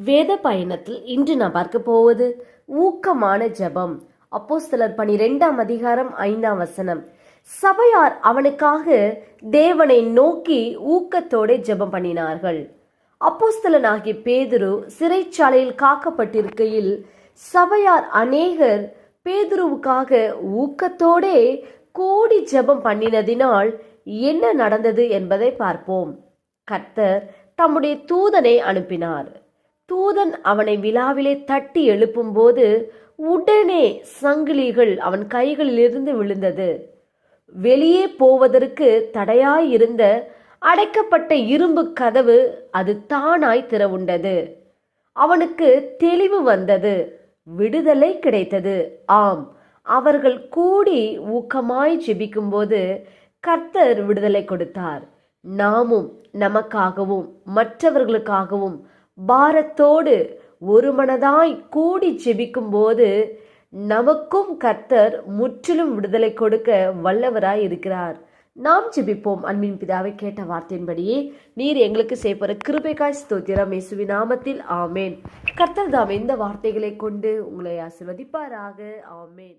வேத பயணத்தில் இன்று நான் பார்க்க போவது ஊக்கமான ஜெபம். அப்போஸ்தலர் 12:5 சபையார் அவனுக்காக தேவனை நோக்கி ஊக்கத்தோட ஜெபம் பண்ணினார்கள். அப்போஸ்தலனாகிய பேதுரு சிறைச்சாலையில் காக்கப்பட்டிருக்கையில் சபையார் அநேகர் பேதுருவுக்காக ஊக்கத்தோட கோடி ஜெபம் பண்ணினதினால் என்ன நடந்தது என்பதை பார்ப்போம். கர்த்தர் தம்முடைய தூதனை அனுப்பினார். தூதன் அவனை விழாவிலே தட்டி எழுப்பும் போது உடனே சங்கிலிகள் அவன் கைகளிலிருந்து விழுந்தது. வெளியே போவதற்கு தடையாயிருந்த அடைக்கப்பட்ட இரும்பு கதவு அது தானாய் திறவுண்டது. அவனுக்கு தெளிவு வந்தது, விடுதலை கிடைத்தது. ஆம், அவர்கள் கூடி ஊக்கமாய் ஜெபிக்கும் போது கர்த்தர் விடுதலை கொடுத்தார். நாமும் நமக்காகவும் மற்றவர்களுக்காகவும் பாரத்தோடு ஒரு மனதாய் கூடி ஜெபிக்கும் போது நமக்கும் கர்த்தர் முற்றிலும் விடுதலை கொடுக்க வல்லவராய் இருக்கிறார். நாம் ஜெபிப்போம். அன்பின் பிதாவை, கேட்ட வார்த்தையின்படியே நீர் எங்களுக்கு செய்யப்போற கிருபைக்காய் ஸ்தோத்திரம், இயேசுவின் நாமத்தில் ஆமேன். கர்த்தர் தாம் இந்த வார்த்தைகளை கொண்டு உங்களை ஆசீர்வதிப்பாராக. ஆமேன்.